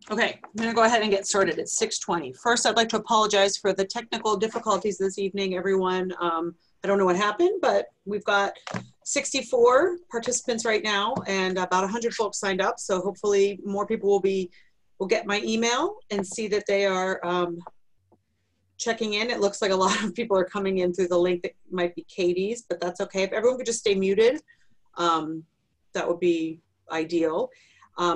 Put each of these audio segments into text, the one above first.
Okay, I'm going to go ahead and get started. It's 6:20. First, I'd like to apologize for the technical difficulties this evening, everyone. I don't know what happened, but we've got 64 participants right now and about 100 folks signed up. So hopefully more people will get my email and see that they are checking in. It looks like a lot of people are coming in through the link that might be Katie's, but that's okay. If everyone could just stay muted, that would be ideal.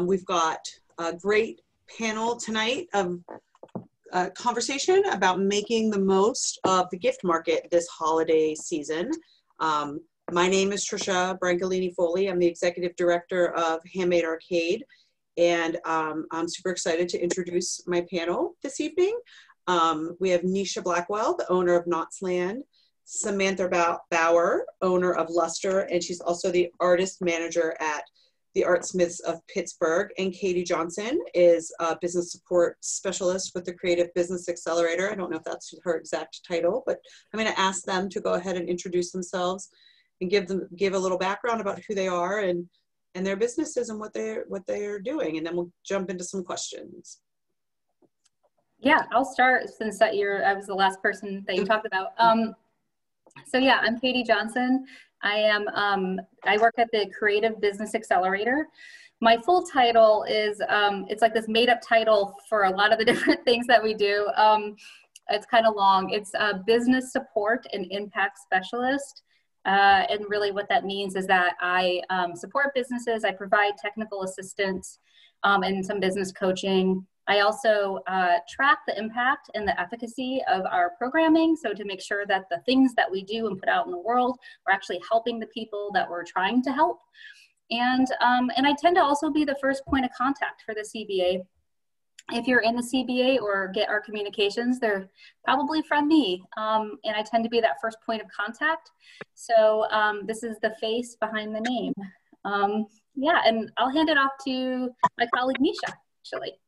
We've got a great panel tonight of conversation about making the most of the gift market this holiday season. My name is Trisha Brancalini Foley. I'm the Executive Director of Handmade Arcade, and I'm super excited to introduce my panel this evening. We have Nisha Blackwell, the owner of Knott's Land, Samantha Bauer, owner of Luster, and she's also the artist manager at the Artsmiths of Pittsburgh, and Katie Johnson is a business support specialist with the Creative Business Accelerator. I don't know if that's her exact title, but I'm going to ask them to go ahead and introduce themselves and give a little background about who they are and their businesses and what they're doing, and then we'll jump into some questions. Yeah, I'll start since I was the last person that you talked about. So yeah, I'm Katie Johnson. I work at the Creative Business Accelerator. My full title is, it's like this made up title for a lot of the different things that we do. It's kind of long. It's a business support and impact specialist. And really what that means is that I support businesses, I provide technical assistance and some business coaching. I also track the impact and the efficacy of our programming, so to make sure that the things that we do and put out in the world are actually helping the people that we're trying to help. And I tend to also be the first point of contact for the CBA. If you're in the CBA or get our communications, they're probably from me, and I tend to be that first point of contact. So this is the face behind the name. Yeah, and I'll hand it off to my colleague Nisha, actually.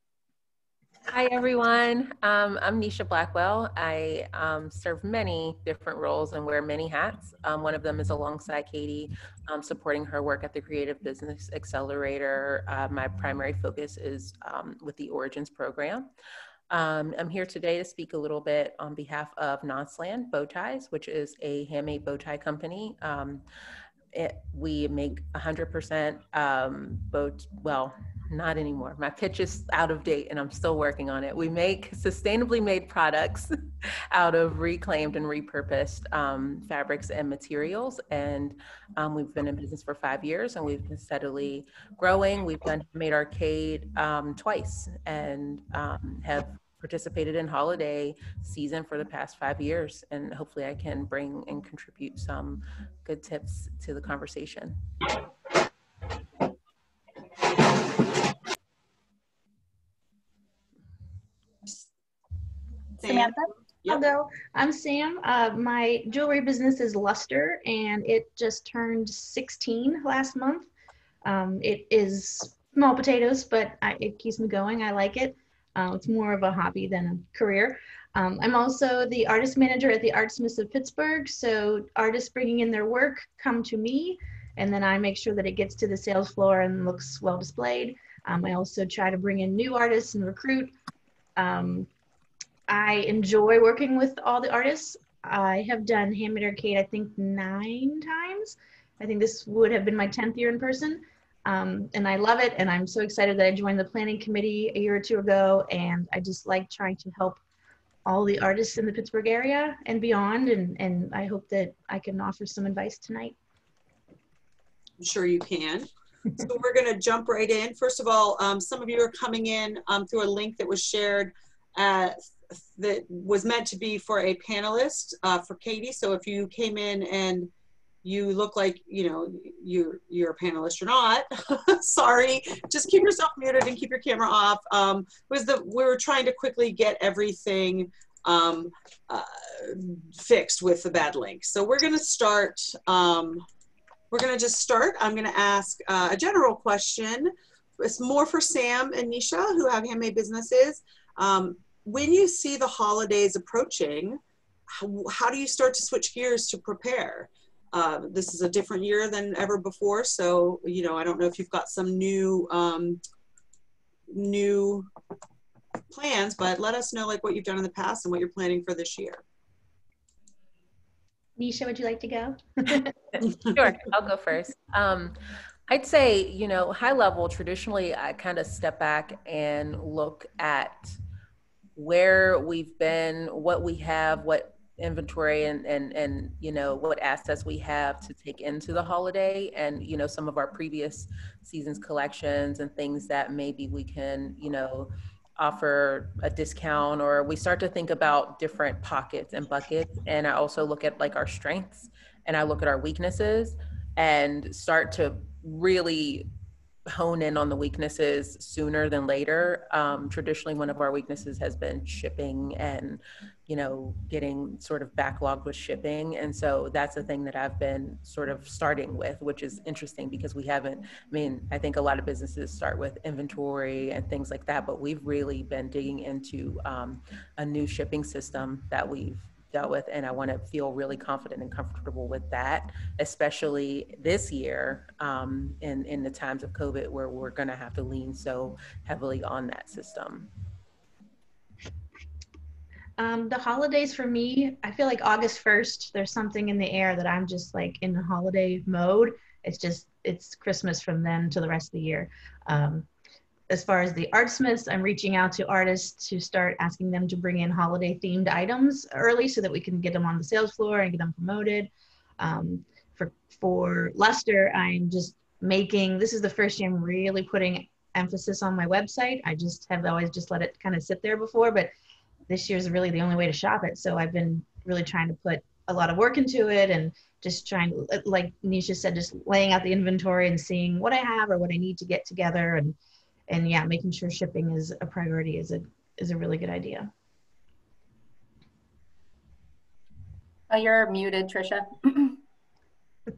Hi, everyone. I'm Nisha Blackwell. I serve many different roles and wear many hats. One of them is alongside Katie, supporting her work at the Creative Business Accelerator. My primary focus is with the Origins program. I'm here today to speak a little bit on behalf of Knott's Land Bow Ties, which is a handmade bow tie company. We make 100% well, not anymore. My pitch is out of date and I'm still working on it. We make sustainably made products out of reclaimed and repurposed fabrics and materials. And we've been in business for 5 years and we've been steadily growing. We've done Handmade Arcade twice and have participated in holiday season for the past 5 years. And hopefully I can bring and contribute some good tips to the conversation. Samantha? I'll go. I'm Sam. My jewelry business is Luster, and it just turned 16 last month. It is small potatoes, but it keeps me going. I like it. It's more of a hobby than a career. I'm also the artist manager at the Artsmiths of Pittsburgh, so artists bringing in their work come to me, and then I make sure that it gets to the sales floor and looks well displayed. I also try to bring in new artists and recruit. I enjoy working with all the artists. I have done Handmade Arcade, I think 9 times. I think this would have been my 10th year in person. And I love it. And I'm so excited that I joined the planning committee a year or 2 ago. And I just like trying to help all the artists in the Pittsburgh area and beyond. And I hope that I can offer some advice tonight. I'm sure you can. So we're going to jump right in. First of all, some of you are coming in through a link that was shared that was meant to be for a panelist for Katie. So if you came in and you look like, you know, you're a panelist or not, sorry, just keep yourself muted and keep your camera off. We were trying to quickly get everything fixed with the bad link. So we're going to start, I'm going to ask a general question. It's more for Sam and Nisha, who have handmade businesses. When you see the holidays approaching, how do you start to switch gears to prepare? This is a different year than ever before, so, you know, I don't know if you've got some new plans, but let us know like what you've done in the past and what you're planning for this year. Nisha, would you like to go? Sure, I'll go first. I'd say, you know, high level, traditionally, I kind of step back and look at where we've been, what we have, what inventory and you know, what assets we have to take into the holiday, and, you know, some of our previous seasons collections and things that maybe we can, you know, offer a discount, or we start to think about different pockets and buckets. And I also look at like our strengths and I look at our weaknesses and start to really hone in on the weaknesses sooner than later. Traditionally, one of our weaknesses has been shipping and, you know, getting sort of backlogged with shipping. And so that's the thing that I've been sort of starting with, which is interesting because we haven't, I mean, I think a lot of businesses start with inventory and things like that, but we've really been digging into a new shipping system that we've dealt with, and I want to feel really confident and comfortable with that, especially this year in the times of COVID where we're going to have to lean so heavily on that system. The holidays for me, I feel like August 1st, there's something in the air that I'm just like in the holiday mode. It's Christmas from then to the rest of the year. As far as the artsmiths, I'm reaching out to artists to start asking them to bring in holiday themed items early so that we can get them on the sales floor and get them promoted. For Luster, I'm just this is the first year I'm really putting emphasis on my website. I just have always just let it kind of sit there before, but this year is really the only way to shop it. So I've been really trying to put a lot of work into it and just trying to, like Nisha said, just laying out the inventory and seeing what I have or what I need to get together. And yeah, making sure shipping is a priority is a really good idea. You're muted, Trisha. Of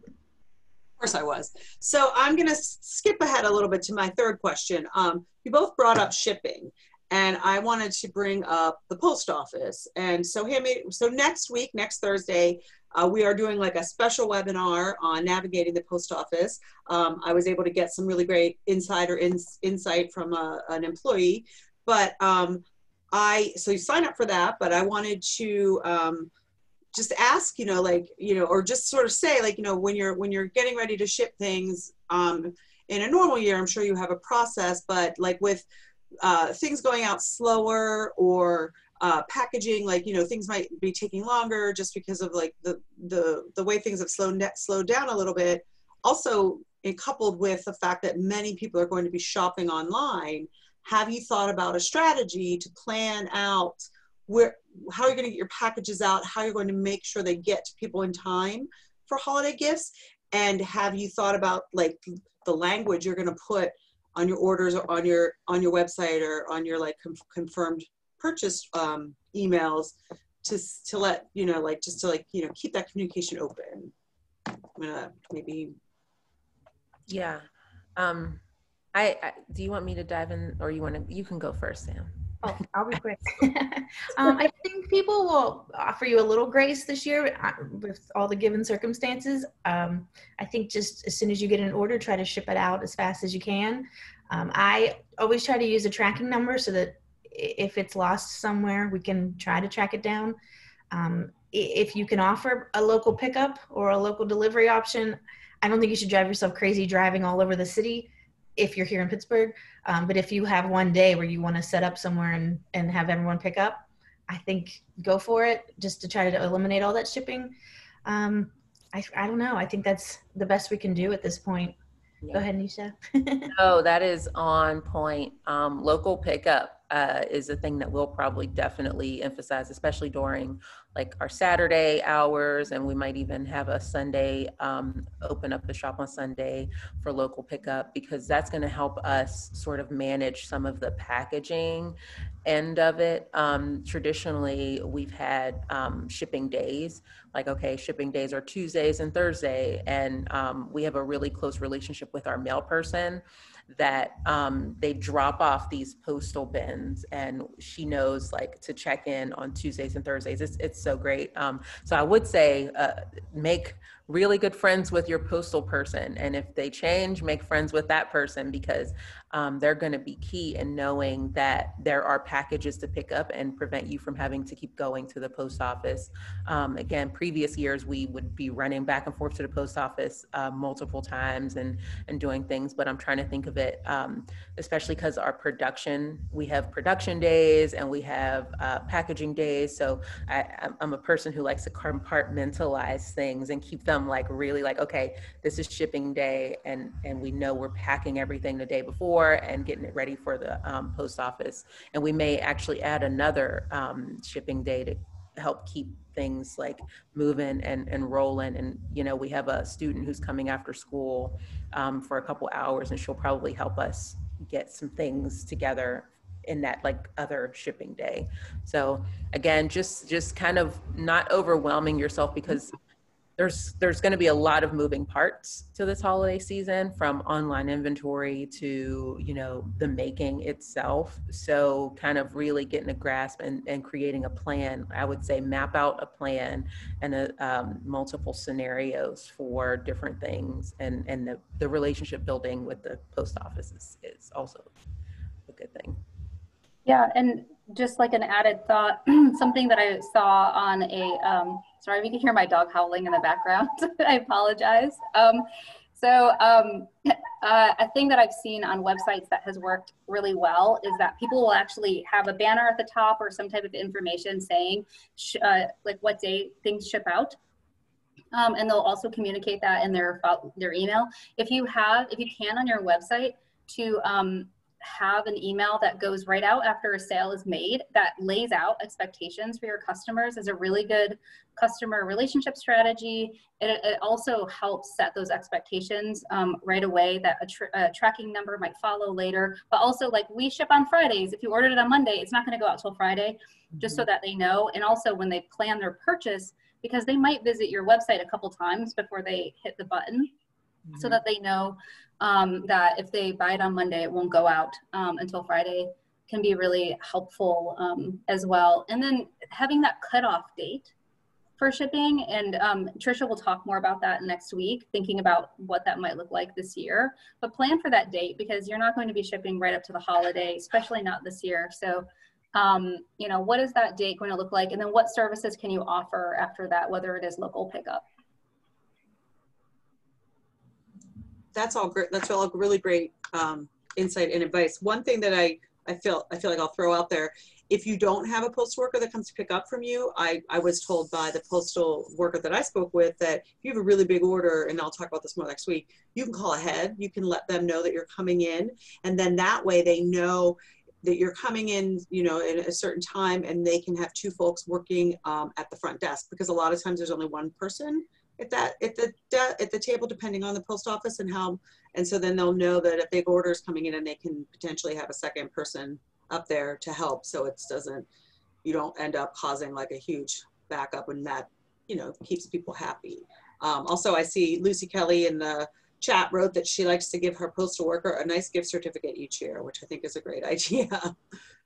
course I was. So I'm going to skip ahead a little bit to my third question. You both brought up shipping, and I wanted to bring up the post office. And so next week, next Thursday, we are doing like a special webinar on navigating the post office. I was able to get some really great insight from an employee, but so you sign up for that, but I wanted to just ask, or just sort of say, like, when you're getting ready to ship things in a normal year, I'm sure you have a process, but like with things going out slower or packaging, like, things might be taking longer just because of like the way things have slowed down a little bit. Also, coupled with the fact that many people are going to be shopping online, have you thought about a strategy to plan out how you're going to get your packages out, how you're going to make sure they get to people in time for holiday gifts? And have you thought about like the language you're going to put on your orders or on your website or on your like confirmed purchase emails to let just to keep that communication open? I'm gonna maybe. Yeah. I do you want me to dive in, or you can go first, Sam? Oh, I'll be quick. I think people will offer you a little grace this year with all the given circumstances. I think just as soon as you get an order, try to ship it out as fast as you can. I always try to use a tracking number so that if it's lost somewhere, we can try to track it down. If you can offer a local pickup or a local delivery option, I don't think you should drive yourself crazy driving all over the city if you're here in Pittsburgh. But if you have one day where you want to set up somewhere and have everyone pick up, I think go for it, just to try to eliminate all that shipping. I don't know. I think that's the best we can do at this point. Yeah. Go ahead, Nisha. Oh, that is on point. Local pickup is a thing that we'll probably definitely emphasize, especially during like our Saturday hours, and we might even have a Sunday, open up the shop on Sunday for local pickup, because that's going to help us sort of manage some of the packaging end of it. Traditionally, we've had shipping days, like, okay, shipping days are Tuesdays and Thursday, and we have a really close relationship with our mail person that they drop off these postal bins, and she knows like to check in on Tuesdays and Thursdays. It's so great. So I would say make really good friends with your postal person. And if they change, make friends with that person, because they're going to be key in knowing that there are packages to pick up and prevent you from having to keep going to the post office. Again, previous years, we would be running back and forth to the post office multiple times and doing things, but I'm trying to think of it, especially because we have production days and we have packaging days. So I'm a person who likes to compartmentalize things and keep them like really like, okay, this is shipping day, and we know we're packing everything the day before and getting it ready for the post office. And we may actually add another shipping day to help keep things like moving and rolling. And, you know, we have a student who's coming after school for a couple hours, and she'll probably help us get some things together in that like other shipping day. So again, just kind of not overwhelming yourself, because there's going to be a lot of moving parts to this holiday season, from online inventory to, you know, the making itself. So kind of really getting a grasp and creating a plan. I would say map out a plan and multiple scenarios for different things, and the relationship building with the post office is also a good thing. Yeah, and just like an added thought, something that I saw on a, sorry if you can hear my dog howling in the background, I apologize. A thing that I've seen on websites that has worked really well is that people will actually have a banner at the top or some type of information saying like what day things ship out. And they'll also communicate that in their email. If you can on your website to have an email that goes right out after a sale is made that lays out expectations for your customers, is a really good customer relationship strategy. It also helps set those expectations right away, that a tracking number might follow later. But also, like, we ship on Fridays. If you ordered it on Monday, it's not going to go out till Friday, just so that they know. And also when they plan their purchase, because they might visit your website a couple times before they hit the button, so that they know that if they buy it on Monday, it won't go out until Friday, can be really helpful as well. And then having that cutoff date for shipping, and Trisha will talk more about that next week, thinking about what that might look like this year. But plan for that date, because you're not going to be shipping right up to the holiday, especially not this year. So, you know, what is that date going to look like? And then what services can you offer after that, whether it is local pickup? That's all great. That's all really great insight and advice. One thing that I feel like I'll throw out there: if you don't have a postal worker that comes to pick up from you, I was told by the postal worker that I spoke with that if you have a really big order, and I'll talk about this more next week, you can call ahead. You can let them know that you're coming in, and then that way they know that you're coming in, you know, at a certain time, and they can have two folks working at the front desk, because a lot of times there's only one person at the table, depending on the post office and so then they'll know that a big order is coming in, and they can potentially have a second person up there to help, so you don't end up causing like a huge backup, and that, you know, keeps people happy. Also, I see Lucy Kelly in the chat wrote that she likes to give her postal worker a nice gift certificate each year, which I think is a great idea.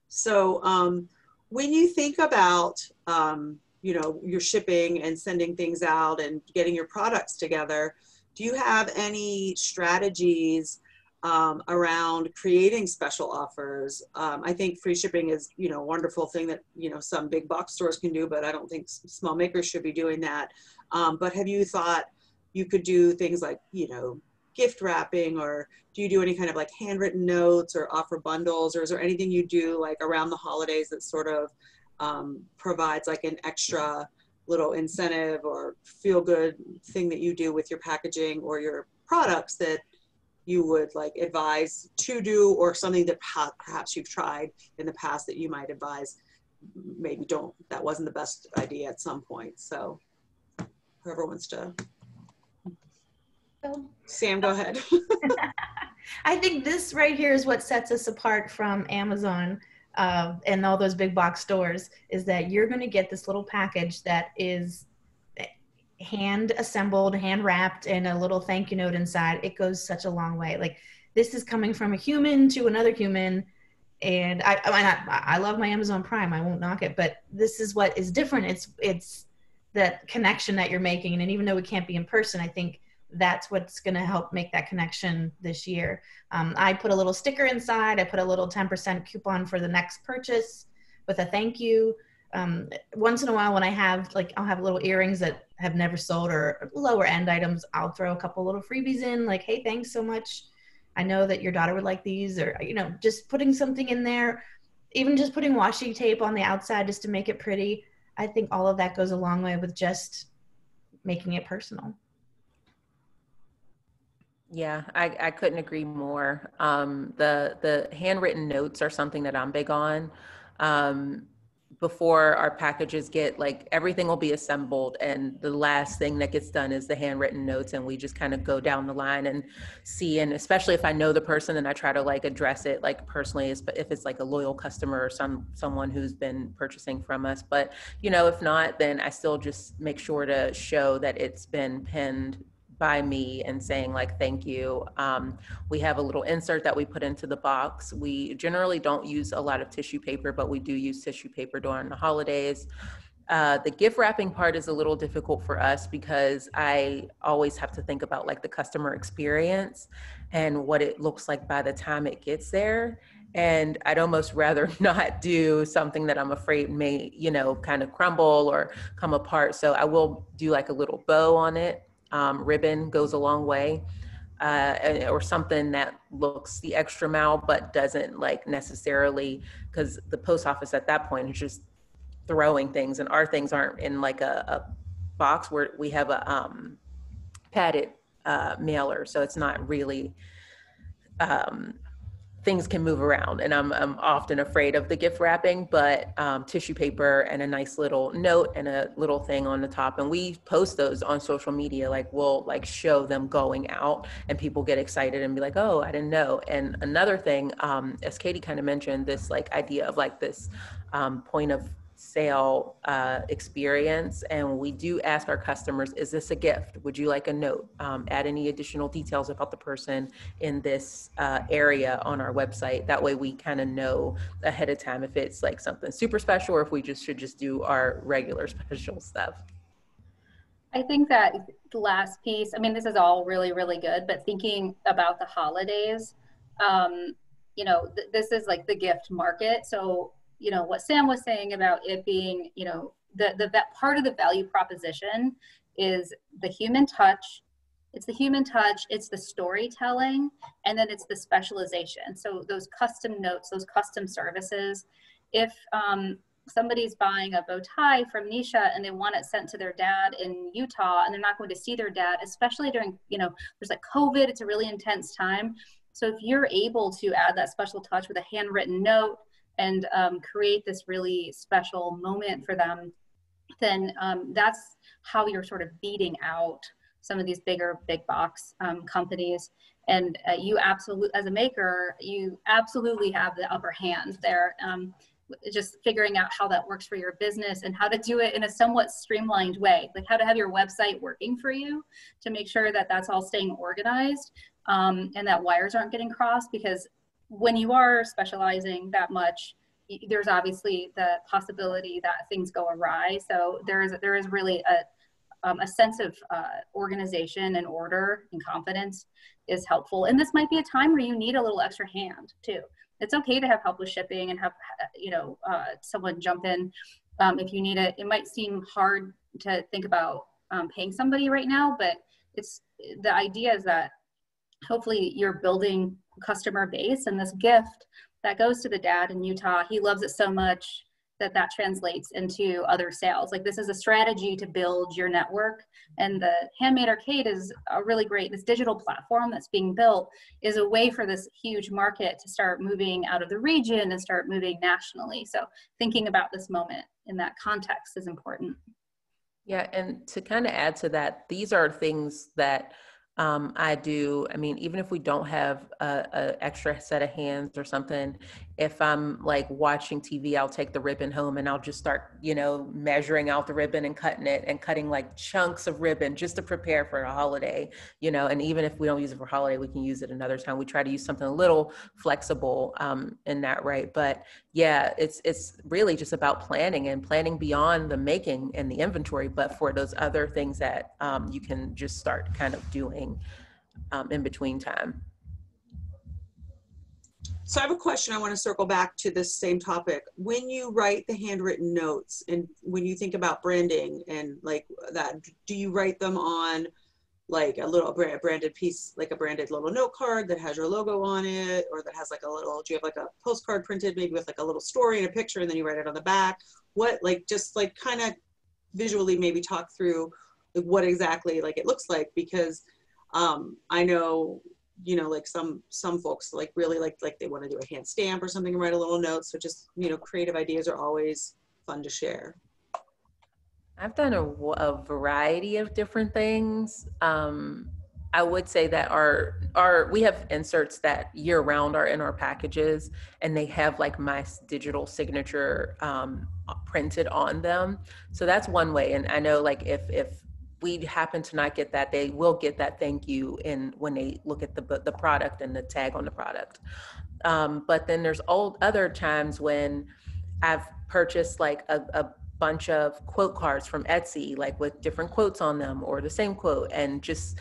So when you think about you know, your shipping and sending things out and getting your products together, do you have any strategies around creating special offers? I think free shipping is, you know, a wonderful thing that, you know, some big box stores can do, but I don't think small makers should be doing that. But have you thought you could do things like, you know, gift wrapping, or do you do any kind of like handwritten notes or offer bundles, or is there anything you do like around the holidays that sort of provides like an extra little incentive or feel good thing that you do with your packaging or your products that you would like advise to do, or something that perhaps you've tried in the past that you might advise maybe that wasn't the best idea at some point? So whoever wants to. Sam, go ahead. I think this right here is what sets us apart from Amazon and all those big box stores, is that you're going to get this little package that is hand assembled, hand wrapped, and a little thank you note inside. It goes such a long way. Like, this is coming from a human to another human. And I love my Amazon Prime. I won't knock it, but this is what is different. It's that connection that you're making. And even though we can't be in person, I think that's what's going to help make that connection this year. I put a little sticker inside. I put a little 10% coupon for the next purchase with a thank you. Once in a while when I have, like, I'll have little earrings that have never sold or lower end items, I'll throw a couple little freebies in, like, hey, thanks so much. I know that your daughter would like these, or, you know, just putting something in there, even just putting washi tape on the outside just to make it pretty. I think all of that goes a long way with just making it personal. Yeah, I couldn't agree more. The handwritten notes are something that I'm big on. Before our packages get, like, everything will be assembled, and the last thing that gets done is the handwritten notes, and we just kind of go down the line and see. And especially if I know the person, then I try to, like, address it, like, personally, if it's like a loyal customer or someone who's been purchasing from us. But, you know, if not, then I still just make sure to show that it's been pinned by me and saying, like, thank you. We have a little insert that we put into the box. We generally don't use a lot of tissue paper, but we do use tissue paper during the holidays. The gift wrapping part is a little difficult for us because I always have to think about, like, the customer experience and what it looks like by the time it gets there. And I'd almost rather not do something that I'm afraid may, you know, kind of crumble or come apart. So I will do, like, a little bow on it. Ribbon goes a long way, or something that looks the extra mile, but doesn't, like, necessarily, because the post office at that point is just throwing things, and our things aren't in, like, a box where we have a padded mailer. So it's not really, things can move around, and I'm often afraid of the gift wrapping, but tissue paper and a nice little note and a little thing on the top. And we post those on social media. Like, we'll, like, show them going out, and people get excited and be like, oh, I didn't know. And another thing, as Katie kind of mentioned, this, like, idea of, like, this point of sale experience. And we do ask our customers, is this a gift? Would you like a note? Add any additional details about the person in this area on our website. That way we kind of know ahead of time if it's, like, something super special, or if we should just do our regular special stuff. I think that the last piece, I mean, this is all really, really good, but thinking about the holidays, you know, this is like the gift market. So, you know, what Sam was saying about it being, you know, that part of the value proposition is the human touch. It's the human touch, it's the storytelling, and then it's the specialization. So those custom notes, those custom services. If somebody's buying a bow tie from Nisha and they want it sent to their dad in Utah, and they're not going to see their dad, especially during, you know, there's, like, COVID, it's a really intense time. So if you're able to add that special touch with a handwritten note and create this really special moment for them, then that's how you're sort of beating out some of these big box companies. And you absolutely, as a maker, you absolutely have the upper hand there. Just figuring out how that works for your business and how to do it in a somewhat streamlined way, like how to have your website working for you to make sure that that's all staying organized, and that wires aren't getting crossed. Because when you are specializing that much, there's obviously the possibility that things go awry. So there is really a sense of organization and order and confidence is helpful. And this might be a time where you need a little extra hand too. It's okay to have help with shipping and have, you know, someone jump in if you need it. It might seem hard to think about paying somebody right now, but the idea is that hopefully you're building a customer base, and this gift that goes to the dad in Utah, he loves it so much that translates into other sales. Like, this is a strategy to build your network. And the Handmade Arcade is a really great, this digital platform that's being built is a way for this huge market to start moving out of the region and start moving nationally. So thinking about this moment in that context is important. Yeah, and to kind of add to that, these are things that I do. I mean, even if we don't have a extra set of hands or something, if I'm like watching TV, I'll take the ribbon home and I'll just start, you know, measuring out the ribbon and cutting it and cutting like chunks of ribbon just to prepare for a holiday, you know. And even if we don't use it for holiday, we can use it another time. We try to use something a little flexible in that, right? But yeah, it's really just about planning and planning beyond the making and the inventory, but for those other things that you can just start kind of doing in between time. So I have a question. I want to circle back to this same topic. When you write the handwritten notes and when you think about branding and like that, do you write them on like a little branded piece, like a branded little note card that has your logo on it, or that has like a little, do you have like a postcard printed maybe with like a little story and a picture and then you write it on the back? What, like, just like kind of visually maybe talk through like what exactly like it looks like, because I know, you know, like some folks like really like they want to do a hand stamp or something and write a little note. So just, you know, creative ideas are always fun to share. I've done a variety of different things. I would say that we have inserts that year round are in our packages, and they have like my digital signature printed on them. So that's one way. And I know like if we happen to not get that, they will get that thank you in when they look at the product and the tag on the product. But then there's other times when I've purchased like a bunch of quote cards from Etsy, like with different quotes on them or the same quote, and just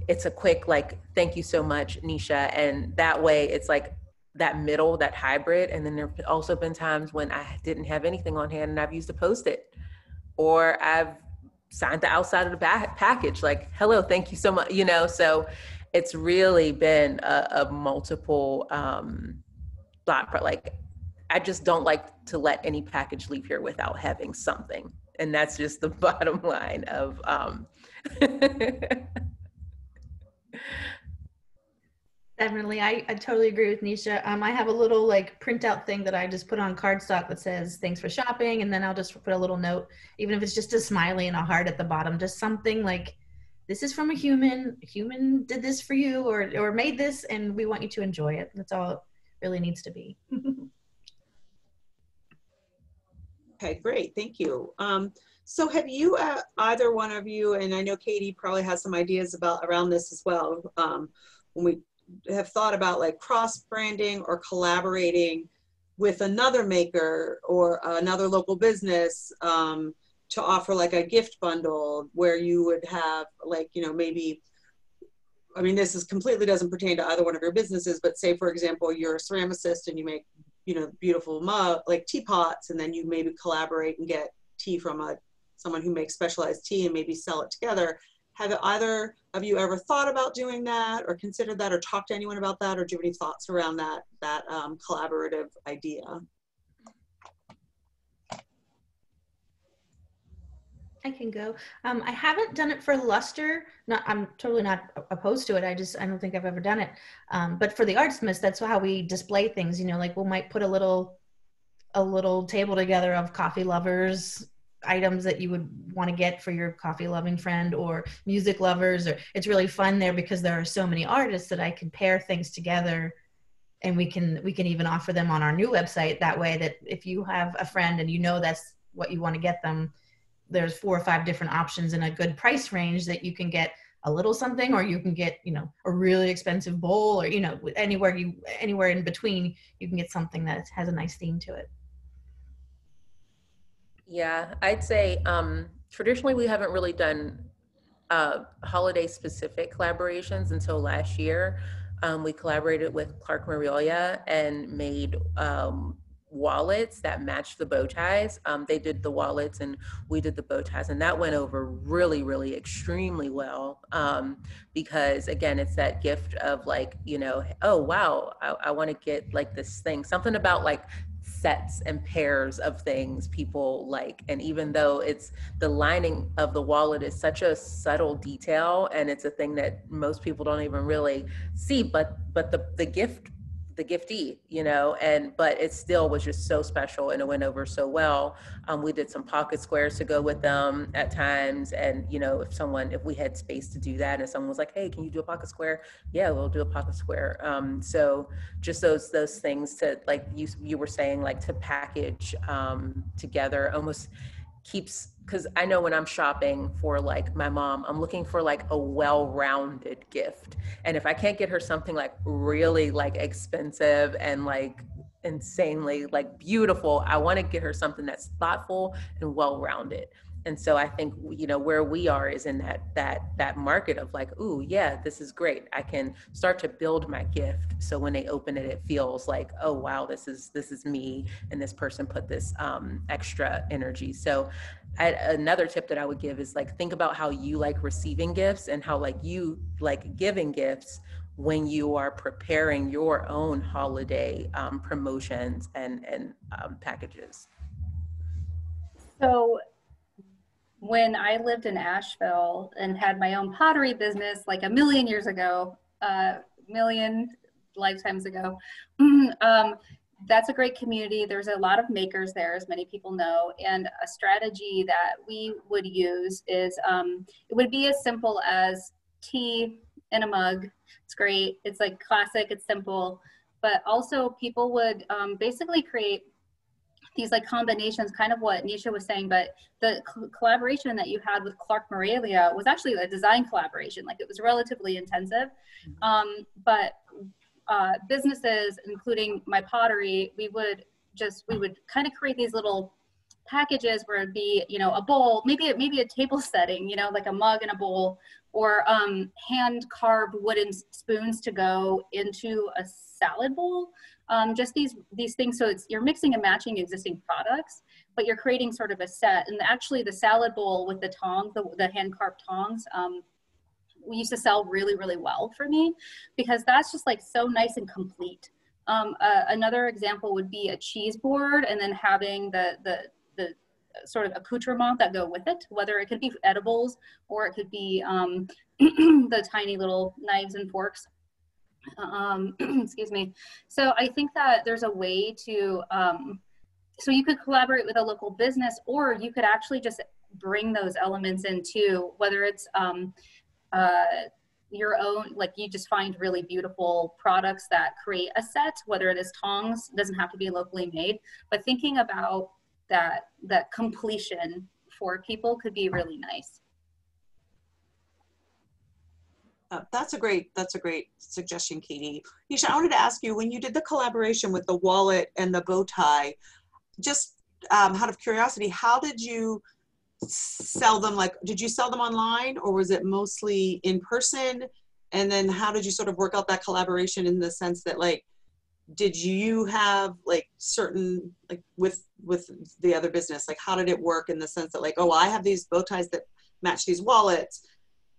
it's a quick like thank you so much, Nisha. And that way it's like that middle, that hybrid. And then there have also been times when I didn't have anything on hand and I've used a Post-it, or I've signed the outside of the package like hello, thank you so much, you know. So it's really been a multiple thought. Like I just don't like to let any package leave here without having something. And that's just the bottom line of, Definitely. I totally agree with Nisha. I have a little like printout thing that I just put on cardstock that says thanks for shopping. And then I'll just put a little note, even if it's just a smiley and a heart at the bottom, just something like, this is from a human did this for you or made this and we want you to enjoy it. That's all it really needs to be. Okay, great, thank you. So have you, either one of you, and I know Katie probably has some ideas around this as well, when we have thought about like cross branding or collaborating with another maker or another local business to offer like a gift bundle where you would have like, you know, maybe, I mean, this is completely doesn't pertain to either one of your businesses, but say for example, you're a ceramicist and you make, you know, beautiful mug, like teapots, and then you maybe collaborate and get tea from someone who makes specialized tea and maybe sell it together. Have either of you ever thought about doing that or considered that or talked to anyone about that, or do you have any thoughts around that collaborative idea? I can go. I haven't done it for Luster. I'm totally not opposed to it. I don't think I've ever done it. But for the Artsmiths, that's how we display things. You know, like we might put a little table together of coffee lovers items that you would want to get for your coffee loving friend, or music lovers. Or it's really fun there because there are so many artists that I can pair things together, and we can even offer them on our new website. That way, that if you have a friend and you know that's what you want to get them, there's 4 or 5 different options in a good price range that you can get a little something, or you can get, you know, a really expensive bowl, or, you know, anywhere in between, you can get something that has a nice theme to it. Yeah, I'd say traditionally we haven't really done holiday specific collaborations until last year. We collaborated with Clark Mariolia and made wallets that matched the bow ties. They did the wallets and we did the bow ties, and that went over really, really extremely well, because again, it's that gift of like, you know, oh wow, I want to get like this thing, something about like sets and pairs of things people like. And even though it's the lining of the wallet is such a subtle detail and it's a thing that most people don't even really see, but the gift the giftee, you know, but it still was just so special and it went over so well. We did some pocket squares to go with them at times. And, you know, if we had space to do that and someone was like, hey, can you do a pocket square? Yeah, we'll do a pocket square. So just those things to, like you were saying, like to package together almost keeps, because I know when I'm shopping for like my mom, I'm looking for like a well-rounded gift. And if I can't get her something like really like expensive and like insanely like beautiful, I want to get her something that's thoughtful and well-rounded. And so I think, you know, where we are is in that market of like, ooh, yeah, this is great. I can start to build my gift. So when they open it, it feels like, oh, wow, this is me. And this person put this extra energy. So another tip that I would give is like, think about how you like receiving gifts and how like you like giving gifts when you are preparing your own holiday promotions and packages. So when I lived in Asheville and had my own pottery business like a million years ago, million lifetimes ago, that's a great community. There's a lot of makers there, as many people know. And a strategy that we would use is it would be as simple as tea in a mug. It's great. It's like classic. It's simple. But also people would basically create these like combinations, kind of what Nisha was saying, but the collaboration that you had with Clark Morelia was actually a design collaboration. Like it was relatively intensive, but businesses, including my pottery, we would kind of create these little packages where it'd be, you know, a bowl, maybe a table setting, you know, like a mug and a bowl, or hand carved wooden spoons to go into a salad bowl. Just these things. So you're mixing and matching existing products, but you're creating sort of a set. And actually the salad bowl with the tongs, the hand carved tongs, we used to sell really, really well for me because that's just like so nice and complete. Another example would be a cheese board and then having the sort of accoutrement that go with it, whether it could be edibles or it could be the tiny little knives and forks. Excuse me. So I think that there's a way to, so you could collaborate with a local business, or you could actually just bring those elements into, whether it's your own, like you just find really beautiful products that create a set, whether it is tongs, doesn't have to be locally made, but thinking about that completion for people could be really nice. That's a great suggestion, Katie. Nisha, I wanted to ask you, when you did the collaboration with the wallet and the bow tie, just out of curiosity, how did you sell them? Like, did you sell them online or was it mostly in person? And then how did you sort of work out that collaboration in the sense that, like, did you have like certain, like with the other business, like how did it work in the sense that like, oh, I have these bow ties that match these wallets,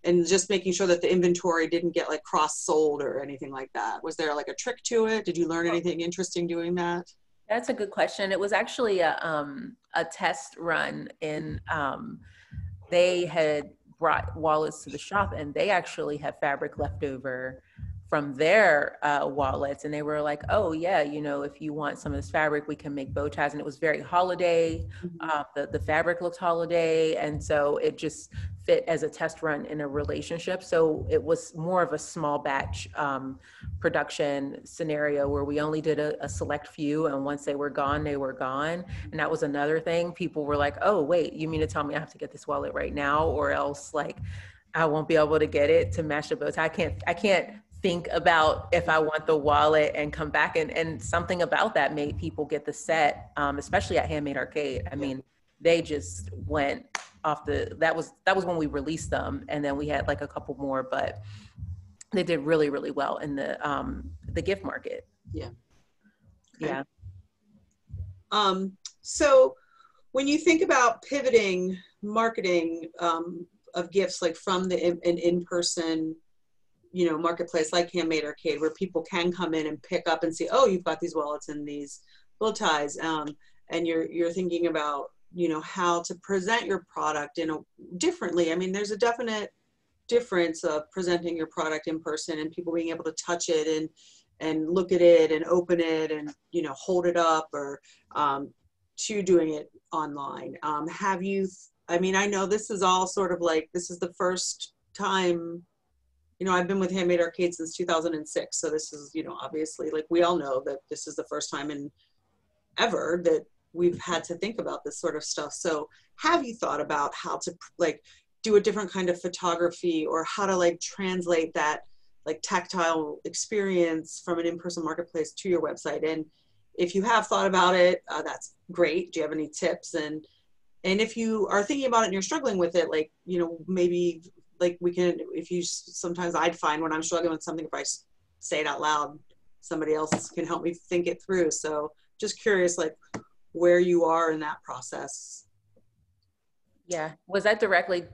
and just making sure that the inventory didn't get like cross-sold or anything like that? Was there like a trick to it? Did you learn anything interesting doing that? That's a good question. It was actually a test run in, they had brought wallets to the shop and they actually had fabric left over from their wallets. And they were like, oh yeah, you know, if you want some of this fabric, we can make bow ties. And it was very holiday. The fabric looked holiday. And so it just fit as a test run in a relationship. So it was more of a small batch production scenario where we only did a select few. And once they were gone, they were gone. And that was another thing. People were like, oh, wait, you mean to tell me I have to get this wallet right now, or else like I won't be able to get it to match the bow tie. I can't think about if I want the wallet and come back, and something about that made people get the set, especially at Handmade Arcade. I mean, they just went off that was when we released them, and then we had like a couple more, but they did really, really well in the gift market. Yeah. Okay. Yeah. So when you think about pivoting marketing of gifts, like from an in-person, you know, marketplace like Handmade Arcade, where people can come in and pick up and see, oh, you've got these wallets and these bow ties, and you're thinking about, you know, how to present your product differently. I mean, there's a definite difference of presenting your product in person and people being able to touch it and look at it and open it and, hold it up, or to doing it online. I know this is all sort of like, this is the first time, I've been with Handmade Arcade since 2006. So this is, obviously, like, we all know that this is the first time in ever that we've had to think about this sort of stuff. So have you thought about how to like do a different kind of photography, or how to like translate that like tactile experience from an in-person marketplace to your website? And if you have thought about it, that's great. Do you have any tips? And if you are thinking about it and you're struggling with it, like, maybe like sometimes I'd find when I'm struggling with something, if I say it out loud, somebody else can help me think it through. So just curious, like, where you are in that process. Yeah. Was that directly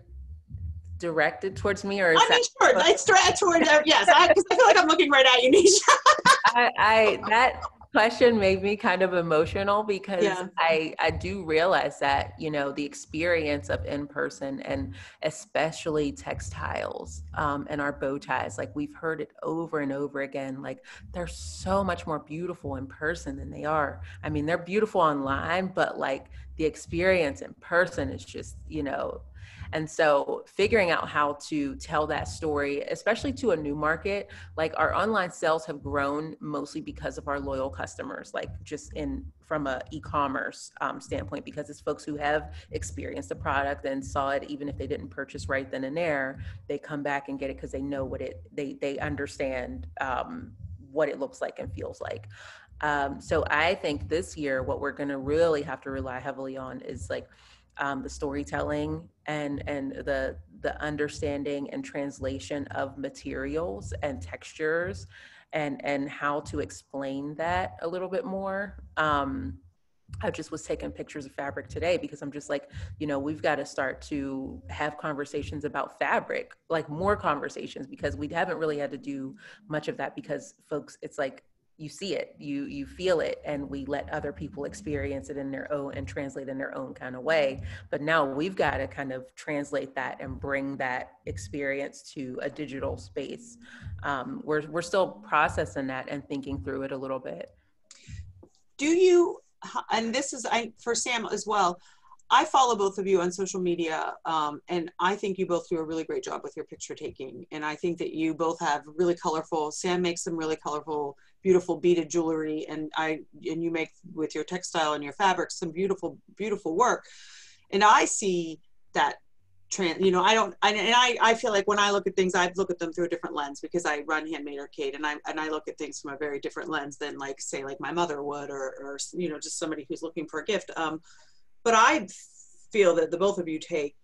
directed towards me, or is sure. It's directed toward, yes, because I feel like I'm looking right at you, Nisha. That question made me kind of emotional, because Yeah. I do realize that, the experience of in-person, and especially textiles, and our bow ties, like, we've heard it over and over again, like, they're so much more beautiful in person than they are. I mean, they're beautiful online, but like the experience in person is just, and so figuring out how to tell that story, especially to a new market, like, our online sales have grown mostly because of our loyal customers, like, just from a e-commerce standpoint, because it's folks who have experienced the product and saw it, even if they didn't purchase right then and there, they come back and get it because they know they understand what it looks like and feels like. So I think this year, what we're going to really have to rely heavily on is like the storytelling and the understanding and translation of materials and textures, and how to explain that a little bit more. I just was taking pictures of fabric today, because I'm just like, we've got to start to have conversations about fabric, like more conversations, because we haven't really had to do much of that, because folks, it's like, you see it, you feel it, and we let other people experience it in their own and translate in their own kind of way. But now we've got to kind of translate that and bring that experience to a digital space. We're still processing that and thinking through it a little bit. Do you, and this is for Sam as well, I follow both of you on social media, and I think you both do a really great job with your picture taking. And I think that you both have really colorful, Sam makes some really colorful, beautiful beaded jewelry, and you make with your textile and your fabrics some beautiful, beautiful work. And I see that I feel like when I look at things, I look at them through a different lens, because I run Handmade Arcade, and I look at things from a very different lens than, like, say, like my mother would, or just somebody who's looking for a gift. But I feel that the both of you take,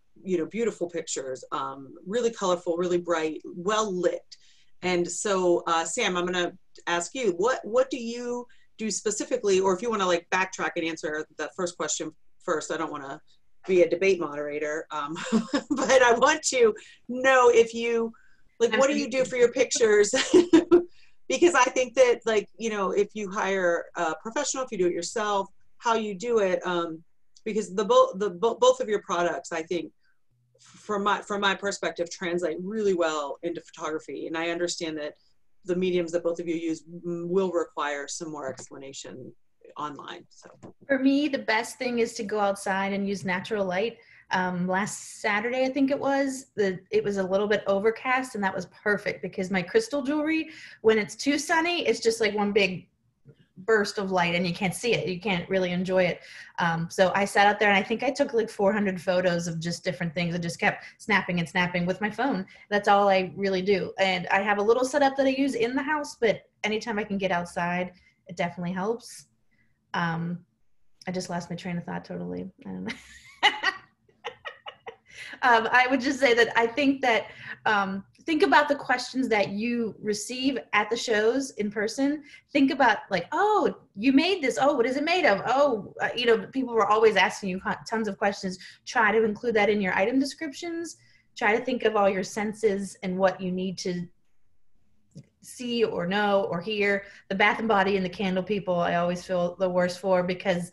beautiful pictures, really colorful, really bright, well lit. And so, Sam, I'm going to ask you, what do you do specifically, or if you want to like backtrack and answer the first question first, I don't want to be a debate moderator, but I want to know if you, like, what do you do for your pictures? Because I think that, like, if you hire a professional, if you do it yourself, how you do it, because both of your products, I think, from my perspective, translate really well into photography. And I understand that the mediums that both of you use will require some more explanation online. So for me, the best thing is to go outside and use natural light. Last Saturday, I think it was a little bit overcast, and that was perfect, because my crystal jewelry, when it's too sunny, it's just like one big burst of light and you can't see it. You can't really enjoy it. So I sat out there, and I think I took like 400 photos of just different things. I just kept snapping and snapping with my phone. That's all I really do. And I have a little setup that I use in the house, but anytime I can get outside, it definitely helps. I just lost my train of thought totally. I don't know. I would just say that I think that think about the questions that you receive at the shows in person. Think about, like, oh, you made this. Oh, what is it made of? Oh, people were always asking you tons of questions. Try to include that in your item descriptions. Try to think of all your senses and what you need to see or know or hear. The Bath and Body and the candle people, I always feel the worst for, because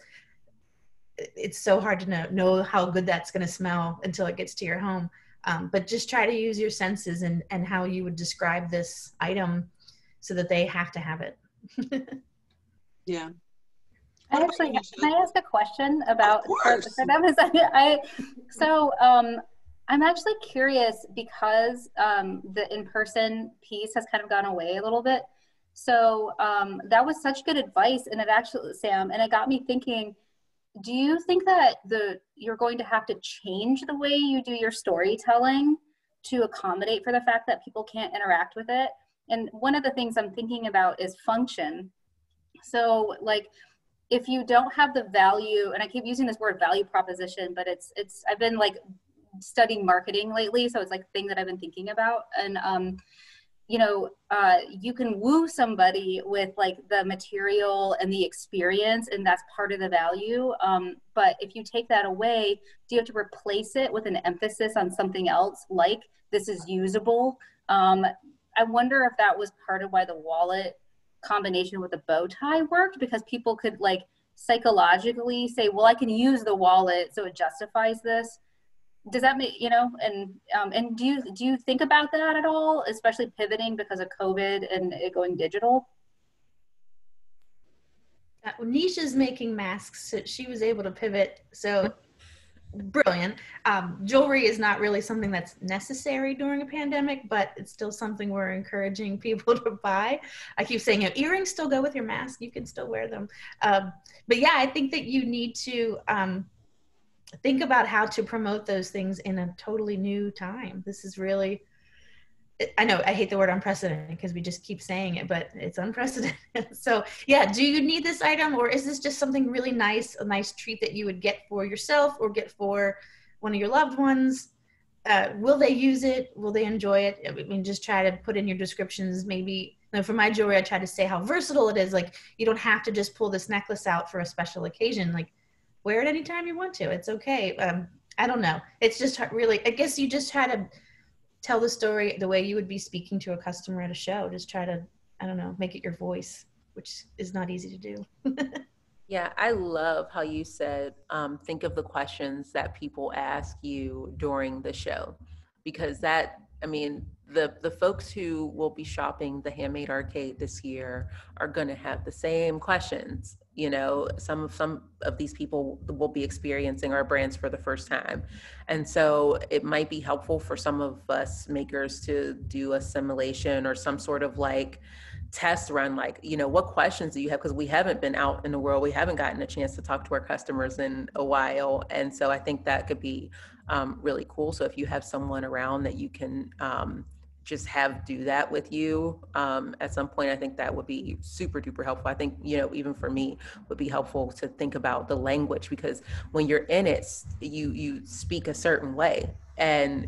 it's so hard to know how good that's going to smell until it gets to your home. But just try to use your senses and how you would describe this item so that they have to have it. Yeah. I What about actually, you, Nisha? can I ask a question about, course. for them? I'm actually curious because the in-person piece has kind of gone away a little bit. So that was such good advice, and it actually, Sam, and it got me thinking, do you think that you're going to have to change the way you do your storytelling to accommodate for the fact that people can't interact with it? And one of the things I'm thinking about is function. So like, if you don't have the value, and I keep using this word value proposition, but I've been like studying marketing lately, so it's like a thing that I've been thinking about. And you can woo somebody with like the material and the experience, and that's part of the value. But if you take that away, do you have to replace it with an emphasis on something else, like this is usable? I wonder if that was part of why the wallet combination with the bow tie worked, because people could like psychologically say, well, I can use the wallet, so it justifies this. Does that make, and do you think about that at all, especially pivoting because of COVID and it going digital? Nisha's making masks, so she was able to pivot. So brilliant. Jewelry is not really something that's necessary during a pandemic, but it's still something we're encouraging people to buy. I keep saying, earrings still go with your mask. You can still wear them. But yeah, I think that you need to think about how to promote those things in a totally new time. This is really, I know I hate the word unprecedented because we just keep saying it, but it's unprecedented. So yeah, do you need this item, or is this just something really nice, a nice treat that you would get for yourself or get for one of your loved ones? Will they use it? Will they enjoy it? I mean, just try to put in your descriptions. Maybe, for my jewelry, I try to say how versatile it is. Like, you don't have to just pull this necklace out for a special occasion. Like, wear it anytime you want to. It's okay. I don't know. It's just really, I guess you just try to tell the story the way you would be speaking to a customer at a show. Just try to, I don't know, make it your voice, which is not easy to do. Yeah, I love how you said, think of the questions that people ask you during the show, because that, I mean, the folks who will be shopping the Handmade Arcade this year are going to have the same questions. Some of these people will be experiencing our brands for the first time. And so it might be helpful for some of us makers to do a simulation or some sort of like test run, like, what questions do you have? Because we haven't been out in the world. We haven't gotten a chance to talk to our customers in a while. And so I think that could be really cool. So if you have someone around that you can just have do that with you at some point, I think that would be super duper helpful. I think, even for me, would be helpful to think about the language, because when you're in it, you speak a certain way. And,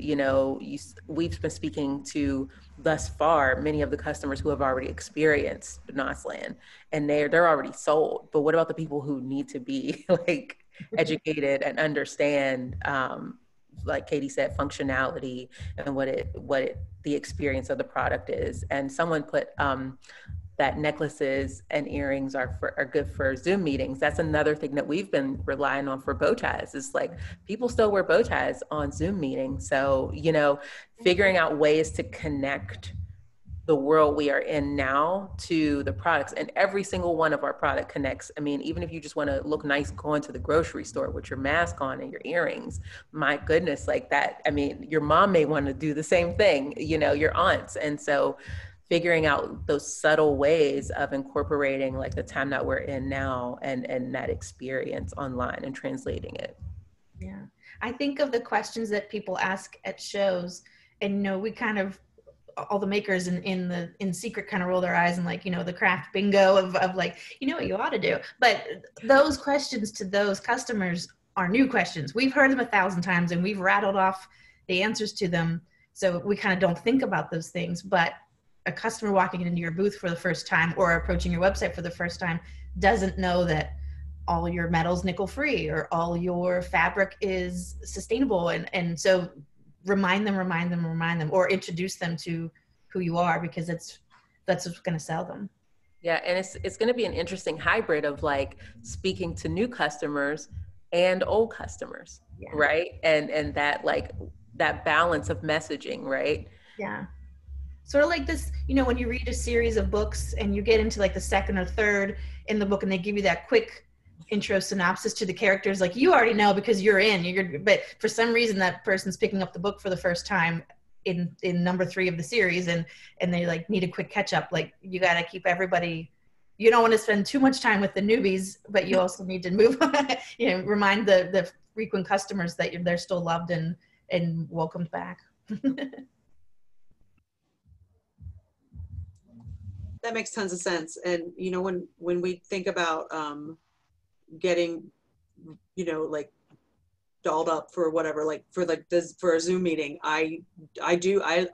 we've been speaking to thus far many of the customers who have already experienced NOSLAN, and they're already sold. But what about the people who need to be like educated and understand, like Katie said, functionality and what the experience of the product is? And someone put that necklaces and earrings are good for Zoom meetings. That's another thing that we've been relying on for bow ties. Is like, people still wear bow ties on Zoom meetings. So, figuring out ways to connect the world we are in now to the products, and every single one of our product connects. I mean, even if you just want to look nice going to the grocery store with your mask on and your earrings, my goodness, like that. I mean, your mom may want to do the same thing, your aunts. And so figuring out those subtle ways of incorporating like the time that we're in now and that experience online and translating it. Yeah. I think of the questions that people ask at shows, and, we kind of, all the makers in secret kind of roll their eyes and like, the craft bingo of like, what you ought to do. But those questions to those customers are new questions. We've heard them 1,000 times and we've rattled off the answers to them. So we kind of don't think about those things. But a customer walking into your booth for the first time or approaching your website for the first time doesn't know that all your metal's nickel free or all your fabric is sustainable. And so remind them, or introduce them to who you are, because that's what's going to sell them. Yeah. And it's going to be an interesting hybrid of like speaking to new customers and old customers. Yeah. Right. And that, like, that balance of messaging, right? Yeah. Sort of like this, you know, when you read a series of books and you get into like the second or third in the book and they give you that quick intro synopsis to the characters, like you already know because but for some reason that person's picking up the book for the first time in number 3 of the series, and they like need a quick catch up. Like you got to keep everybody, you don't want to spend too much time with the newbies, but you also need to move you know, remind the frequent customers that they're still loved and welcomed back. That makes tons of sense. And, you know, when we think about getting, you know, like dolled up for whatever, like for this, for a Zoom meeting, I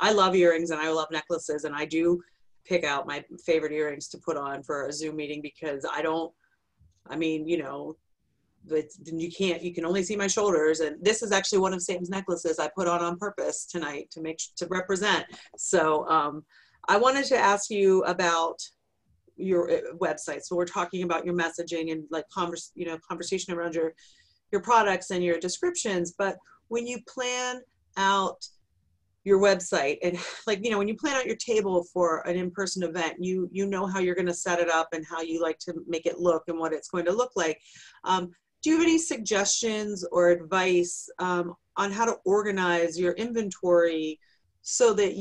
love earrings and I love necklaces, and I do pick out my favorite earrings to put on for a Zoom meeting because I mean, you know, you can only see my shoulders, and this is actually one of Sam's necklaces I put on purpose tonight to represent. So I wanted to ask you about your website. So we're talking about your messaging and like conversation around your products and your descriptions. But when you plan out your website and like, you know, when you plan out your table for an in-person event, you know how you're going to set it up and how you like to make it look and what it's going to look like. Do you have any suggestions or advice on how to organize your inventory so that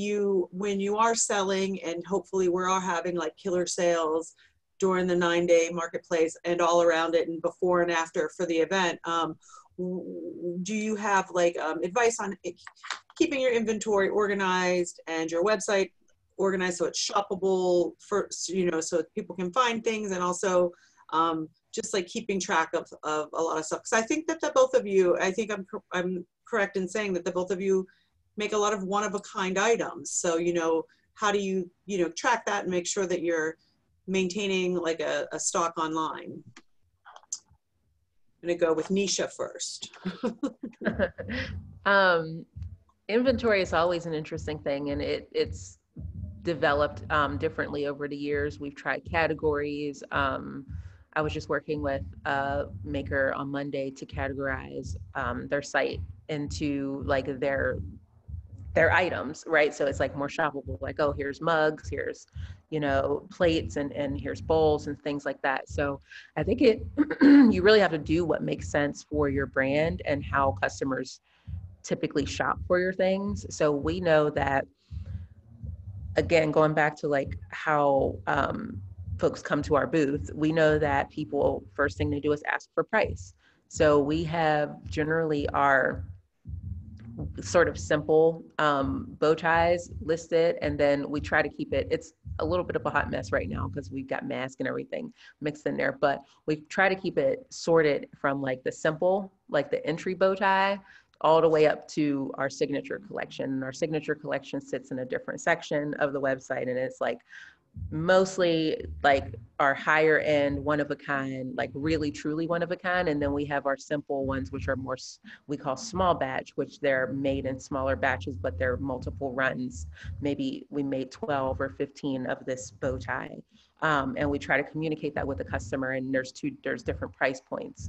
when you are selling, and hopefully we're all having like killer sales during the 9-day marketplace and all around it and before and after for the event, do you have like advice on keeping your inventory organized and your website organized so it's shoppable for, you know, so people can find things, and also just like keeping track of a lot of stuff? Because I think that the both of you, I think I'm correct in saying that the both of you make a lot of one-of-a-kind items. So, you know, how do you know, track that and make sure that you're maintaining like a stock online? I'm gonna go with Nisha first. Inventory is always an interesting thing, and it's developed differently over the years. We've tried categories. I was just working with a maker on Monday to categorize their site into like their items, right? So it's like more shoppable, like, oh, here's mugs, here's, you know, plates, and here's bowls and things like that. So I think you really have to do what makes sense for your brand and how customers typically shop for your things. So we know that, again, going back to like how folks come to our booth, we know that people, first thing they do is ask for price. So we have generally our sort of simple bow ties listed, and then we try to keep it's a little bit of a hot mess right now because we've got masks and everything mixed in there, but we try to keep it sorted from like the simple, like the entry bow tie, all the way up to our signature collection. And our signature collection sits in a different section of the website, and it's like mostly like our higher end, one of a kind, like really truly one of a kind. And then we have our simple ones, which are more, we call small batch, which they're made in smaller batches, but they're multiple runs. Maybe we made 12 or 15 of this bow tie. And we try to communicate that with the customer, and there's different price points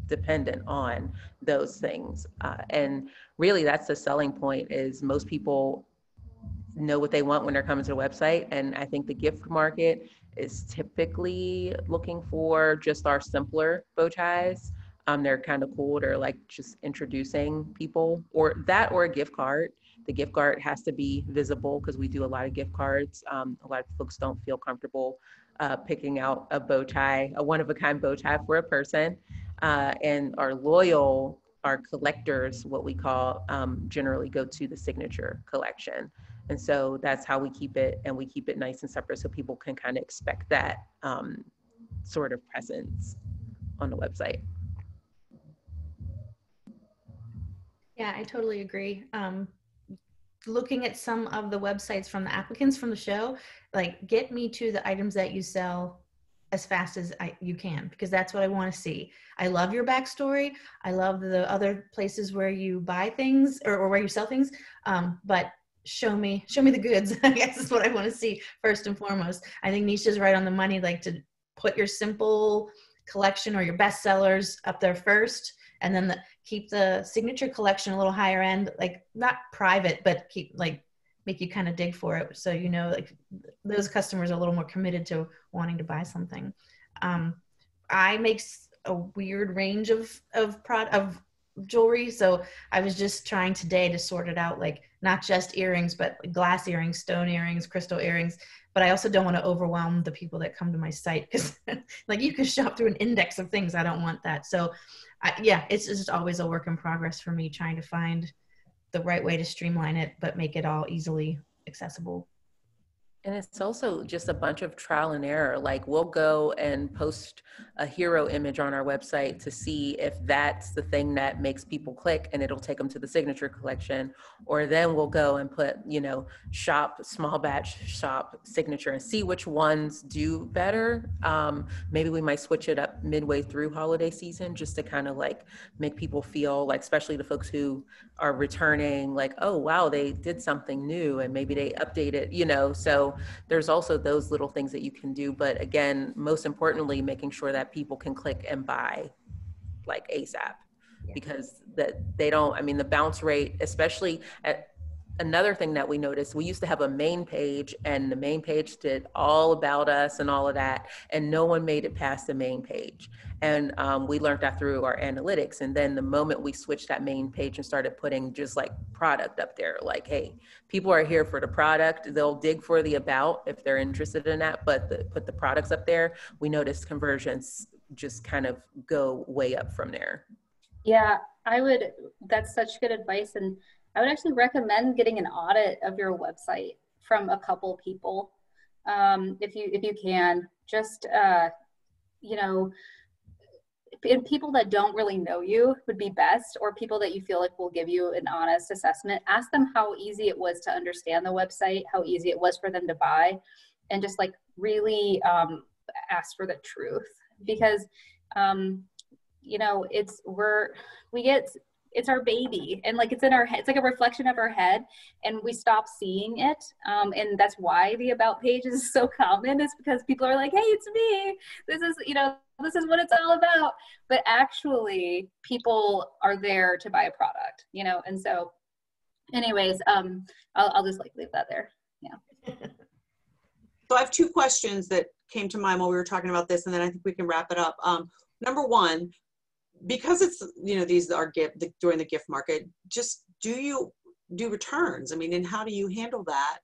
dependent on those things. And really that's the selling point, is most people know what they want when they're coming to the website. And I think the gift market is typically looking for just our simpler bow ties. They're kind of cool. They're like just introducing people, or a gift card. The gift card has to be visible because we do a lot of gift cards. A lot of folks don't feel comfortable picking out a bow tie, a one-of-a-kind bow tie for a person. And our collectors, what we call, generally go to the signature collection. And so that's how we keep it, and we keep it nice and separate so people can kind of expect that sort of presence on the website. Yeah, I totally agree. Looking at some of the websites from the applicants from the show, like get me to the items that you sell as fast as you can, because that's what I want to see. I love your backstory. I love the other places where you buy things or where you sell things. But show me the goods. I guess is what I want to see first and foremost. I think Nisha's right on the money, like to put your simple collection or your best sellers up there first, and then keep the signature collection a little higher end, like not private, but keep like make you kind of dig for it. So, you know, like those customers are a little more committed to wanting to buy something. I make a weird range of jewelry. So I was just trying today to sort it out, like not just earrings, but glass earrings, stone earrings, crystal earrings. But I also don't want to overwhelm the people that come to my site, because like you can shop through an index of things. I don't want that. So yeah, it's just always a work in progress for me, trying to find the right way to streamline it, but make it all easily accessible. And it's also just a bunch of trial and error. Like we'll go and post a hero image on our website to see if that's the thing that makes people click, and it'll take them to the signature collection. Or then we'll go and put, you know, shop, small batch shop, signature, and see which ones do better. Maybe we might switch it up midway through holiday season, just to kind of like make people feel like, especially the folks who are returning, like, oh, wow, they did something new, and maybe they updated, you know, so there's also those little things that you can do. But again, most importantly, making sure that people can click and buy like ASAP, because that they don't, I mean, the bounce rate, especially at another thing that we noticed, we used to have a main page, and the main page did all about us and all of that, and no one made it past the main page. And we learned that through our analytics. And then the moment we switched that main page and started putting just like product up there, like, hey, people are here for the product, they'll dig for the about if they're interested in that, but put the products up there, we noticed conversions just kind of go way up from there. Yeah, that's such good advice. And I would actually recommend getting an audit of your website from a couple people, if you can. Just you know, and people that don't really know you would be best, or people that you feel like will give you an honest assessment. Ask them how easy it was to understand the website, how easy it was for them to buy, and just like really ask for the truth, because you know, it's our baby, and like it's in our head, it's like a reflection of our head, and we stop seeing it, and that's why the about page is so common, is because people are like, hey, it's me, this is, you know, this is what it's all about. But actually people are there to buy a product, you know. And so anyways, I'll just like leave that there. Yeah. So I have two questions that came to mind while we were talking about this, and then I think we can wrap it up. Number one, because it's, you know, these are during the gift market, just do you do returns? I mean, and how do you handle that?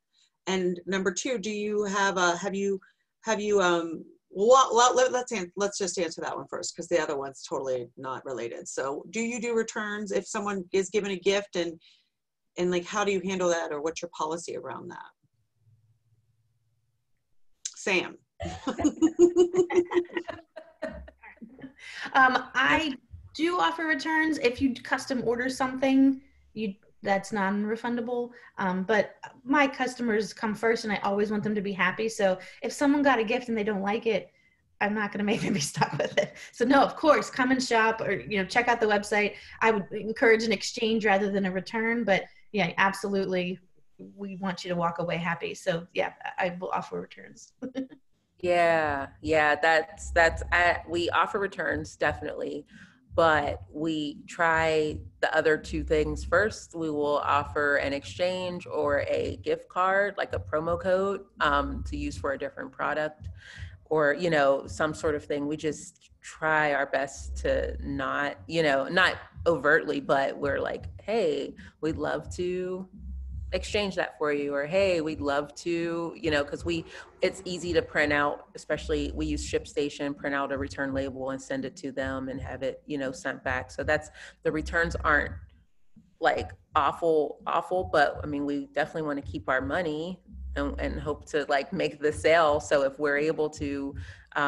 And number two, do you have well, let's just answer that one first, because the other one's totally not related. So do you do returns if someone is given a gift, and like, how do you handle that, or what's your policy around that? Sam. I do offer returns if you custom order something that's non-refundable, but my customers come first, and I always want them to be happy. So if someone got a gift and they don't like it, I'm not going to make them be stuck with it. So no, of course, come and shop, or, you know, check out the website. I would encourage an exchange rather than a return, but yeah, absolutely, we want you to walk away happy. So yeah, I will offer returns. Yeah, we offer returns, definitely, but we try the other two things first. We will offer an exchange or a gift card, like a promo code, to use for a different product, or, you know, some sort of thing. We just try our best to not, you know, not overtly, but we're like, hey, we'd love to exchange that for you, or hey, we'd love to, you know, because it's easy to print out, especially we use ShipStation, print out a return label and send it to them and have it, you know, sent back. So the returns aren't like awful, but I mean, we definitely want to keep our money and hope to like make the sale. So if we're able to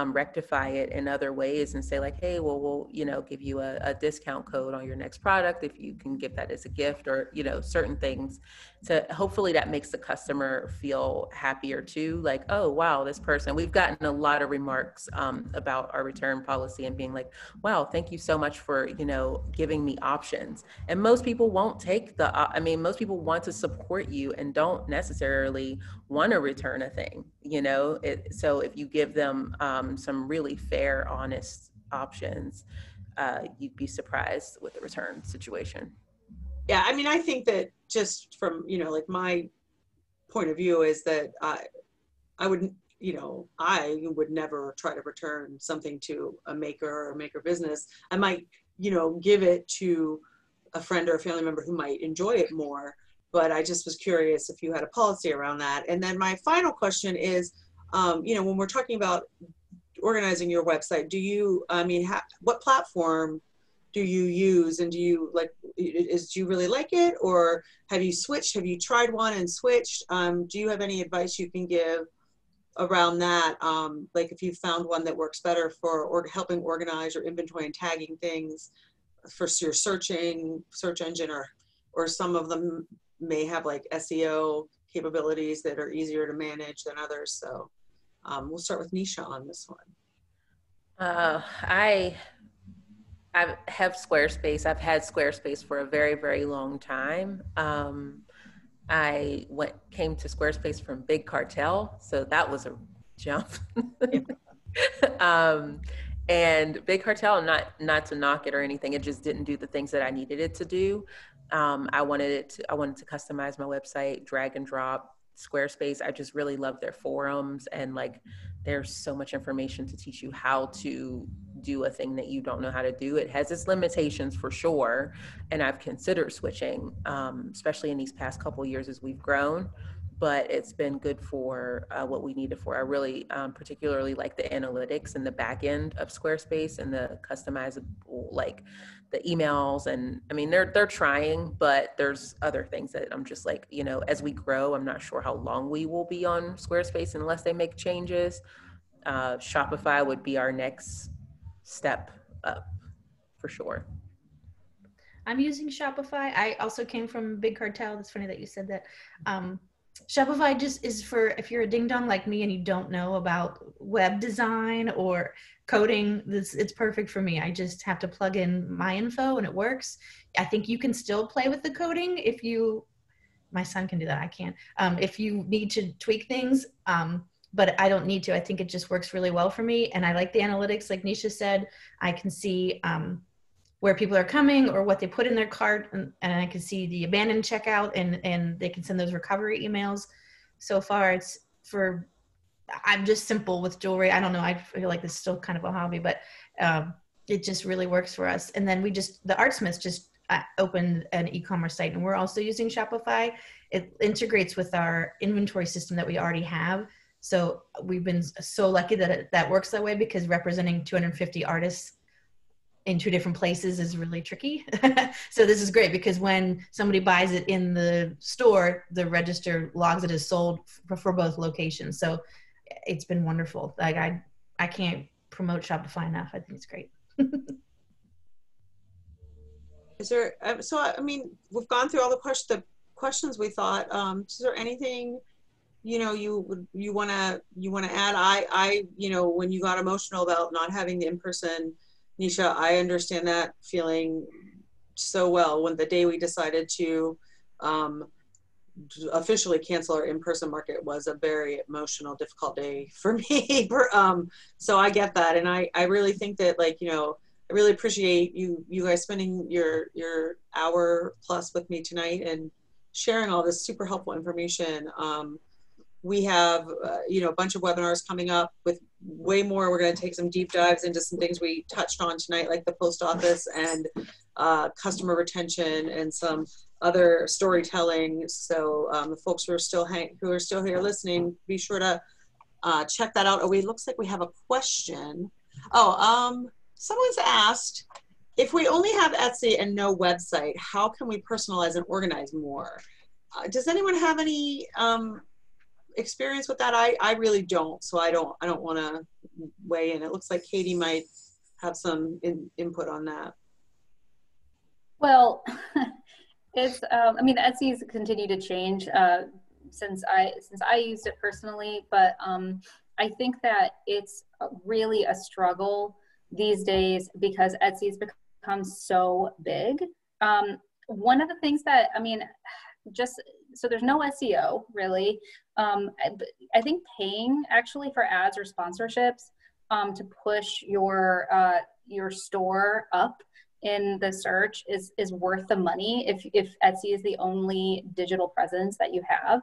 rectify it in other ways and say like, hey, well, we'll, you know, give you a discount code on your next product if you can give that as a gift, or, you know, certain things. So hopefully that makes the customer feel happier too. Like, oh, wow, this person, we've gotten a lot of remarks about our return policy and being like, wow, thank you so much for, you know, giving me options. And most people won't take most people want to support you and don't necessarily want to return a thing, you know. So if you give them some really fair, honest options, you'd be surprised with the return situation. Yeah, I mean, I think that just from, you know, like my point of view is that I wouldn't, I would never try to return something to a maker or maker business. I might, give it to a friend or a family member who might enjoy it more. But I just was curious if you had a policy around that. And then my final question is, when we're talking about organizing your website, what platform do you use, and do you really like it, or have you switched? Have you tried one and switched? Do you have any advice you can give around that? Like if you found one that works better for helping organize your inventory and tagging things for your search engine, or some of them may have like SEO capabilities that are easier to manage than others. So we'll start with Nisha on this one. I have Squarespace. I've had Squarespace for a very, very long time. I came to Squarespace from Big Cartel, so that was a jump. And Big Cartel, not to knock it or anything, it just didn't do the things that I needed it to do. I wanted to customize my website, drag and drop. Squarespace, I just really love their forums, and like there's so much information to teach you how to do a thing that you don't know how to do. It has its limitations for sure, and I've considered switching, especially in these past couple of years as we've grown, but it's been good for what we need it for. I really particularly like the analytics and the back end of Squarespace and the customizable, like the emails. And I mean, they're trying, but there's other things that I'm just like, as we grow, I'm not sure how long we will be on Squarespace unless they make changes. Shopify would be our next step up for sure. I'm using Shopify. I also came from Big Cartel. It's funny that you said that. Shopify just is for if you're a ding dong like me and you don't know about web design or coding, it's perfect for me. I just have to plug in my info and it works. I think you can still play with the coding my son can do that. I can't. If you need to tweak things, but I don't need to. I think it just works really well for me. And I like the analytics, like Nisha said. I can see where people are coming or what they put in their cart, and I can see the abandoned checkout, and they can send those recovery emails. So far, I'm just simple with jewelry. I don't know. I feel like this is still kind of a hobby, but it just really works for us. And then the Artsmiths just opened an e-commerce site, and we're also using Shopify. It integrates with our inventory system that we already have. So we've been so lucky that that works that way, because representing 250 artists in 2 different places is really tricky. So this is great, because when somebody buys it in the store, the register logs it as sold for both locations. So it's been wonderful. Like I can't promote Shopify enough. I think it's great. Is there, we've gone through all the questions we thought. Is there anything, you want to add? I when you got emotional about not having the in-person, Nisha, I understand that feeling so well. When the day we decided to officially cancel our in-person market was a very emotional, difficult day for me. So I get that. And I really think that, I really appreciate you guys spending your hour plus with me tonight and sharing all this super helpful information. We have, a bunch of webinars coming up with way more. We're going to take some deep dives into some things we touched on tonight, like the post office and customer retention and some other storytelling. So the folks who are still here listening, be sure to check that out. Oh, it looks like we have a question. Someone's asked, if we only have Etsy and no website, how can we personalize and organize more? Does anyone have any experience with that? I really don't, so I don't want to weigh in. It looks like Katie might have some input on that. Well, it's Etsy's continued to change since I used it personally, but I think that it's really a struggle these days because Etsy's become so big. One of the things that, so there's no SEO really. I think paying actually for ads or sponsorships to push your store up in the search is worth the money if Etsy is the only digital presence that you have.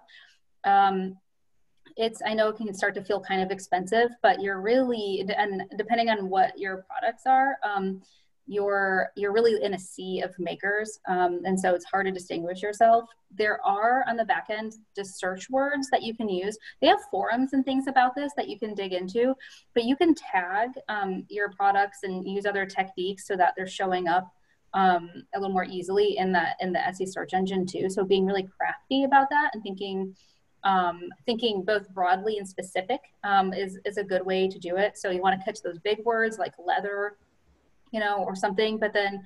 I know it can start to feel kind of expensive, but you're really, and depending on what your products are, you're really in a sea of makers. And so it's hard to distinguish yourself. There are on the back end just search words that you can use. They have forums and things about this that you can dig into, but you can tag your products and use other techniques so that they're showing up a little more easily in the Etsy search engine too. So being really crafty about that and thinking both broadly and specific is a good way to do it. So you want to catch those big words like leather, or something, but then,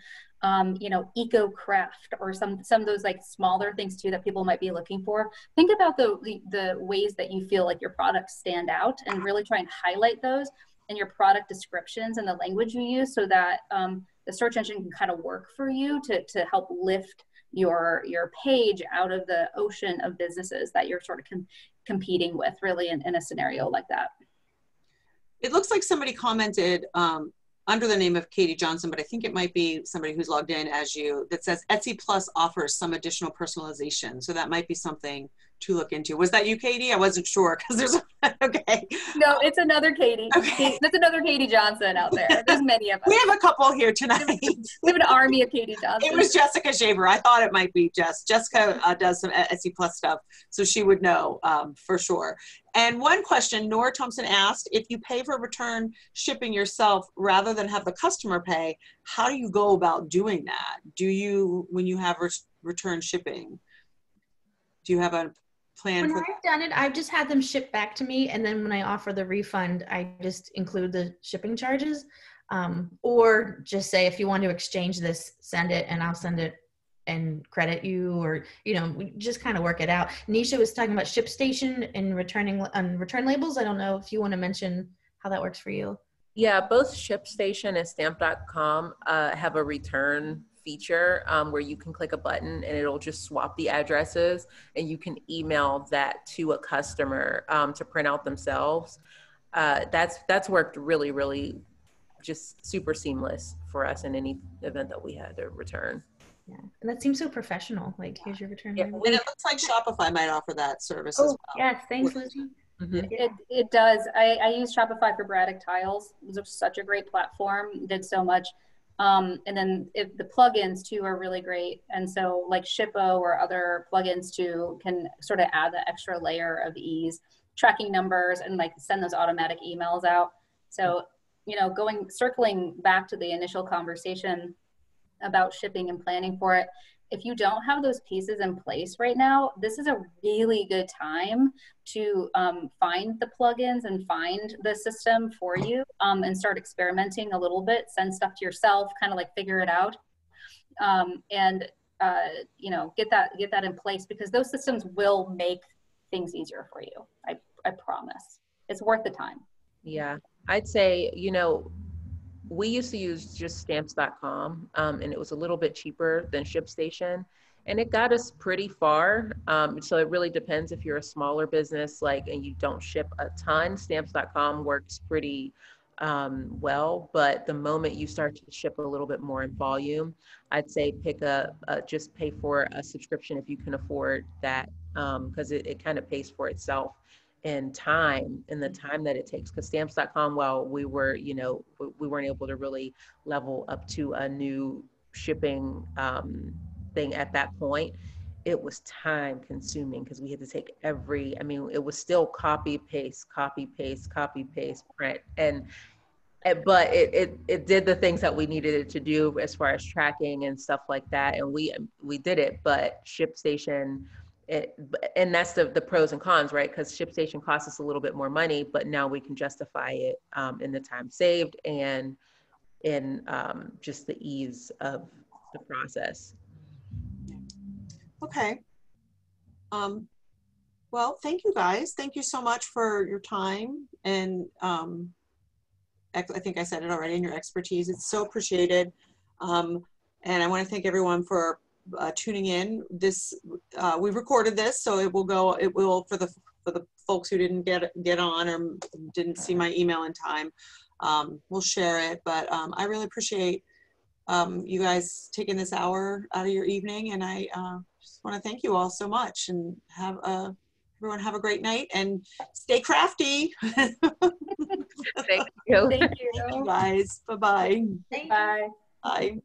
eco craft or some of those like smaller things too that people might be looking for. Think about the ways that you feel like your products stand out and really try and highlight those in your product descriptions and the language you use so that the search engine can kind of work for you to help lift your page out of the ocean of businesses that you're sort of competing with really in a scenario like that. It looks like somebody commented under the name of Katie Johnson, but I think it might be somebody who's logged in as you, that says Etsy Plus offers some additional personalization. So that might be something to look into. Was that you, Katie? I wasn't sure because there's, okay. No, it's another Katie. Okay. That's another Katie Johnson out there. There's many of us. We have a couple here tonight. We have an army of Katie Johnson. It was Jessica Shaver. I thought it might be Jess. Jessica does some Etsy Plus stuff, so she would know for sure. And one question, Nora Thompson asked, if you pay for return shipping yourself rather than have the customer pay, how do you go about doing that? Do you, when you have return shipping, do you have a plan? When I've done it, I've just had them ship back to me. And then when I offer the refund, I just include the shipping charges. Or just say, if you want to exchange this, send it and I'll send it and credit you, or, we just kind of work it out. Nisha was talking about ShipStation and returning on return labels. I don't know if you want to mention how that works for you. Yeah, both ShipStation and Stamp.com have a return feature where you can click a button and it'll just swap the addresses and you can email that to a customer to print out themselves. That's worked really, really just super seamless for us in any event that we had to return. Yeah, and that seems so professional. Like, here's your return. Yeah, and it looks like Shopify might offer that service as well. Yes, thanks, Lizzie. Mm-hmm. It does. I use Shopify for Braddock Tiles. It was such a great platform. Did so much. And then the plugins too are really great. And so like Shippo or other plugins too can sort of add the extra layer of ease, tracking numbers and like send those automatic emails out. So, circling back to the initial conversation about shipping and planning for it, if you don't have those pieces in place right now, this is a really good time to find the plugins and find the system for you and start experimenting a little bit, send stuff to yourself, kind of like figure it out. And get that in place, because those systems will make things easier for you. I promise. It's worth the time. Yeah, I'd say, we used to use just stamps.com and it was a little bit cheaper than ShipStation and it got us pretty far. So it really depends if you're a smaller business and you don't ship a ton. Stamps.com works pretty well, but the moment you start to ship a little bit more in volume, I'd say just pay for a subscription if you can afford that, because it kind of pays for itself in time, in the time that it takes. Because stamps.com, while we were, we weren't able to really level up to a new shipping thing at that point, it was time consuming because we had to take it was still copy, paste, print. But it did the things that we needed it to do as far as tracking and stuff like that. And we did it, but ShipStation, and that's the pros and cons, right? Because ShipStation costs us a little bit more money, but now we can justify it in the time saved and in just the ease of the process. Okay. Well, thank you guys. Thank you so much for your time. And I think I said it already, and your expertise. It's so appreciated. And I want to thank everyone for tuning in. We recorded this, so it will for the folks who didn't get on or didn't see my email in time, we'll share it. But I really appreciate you guys taking this hour out of your evening, and I just want to thank you all so much, and have a Everyone have a great night and stay crafty. Thank you. Thank Thank you you. guys. Bye-bye. Thank you. Bye. Bye.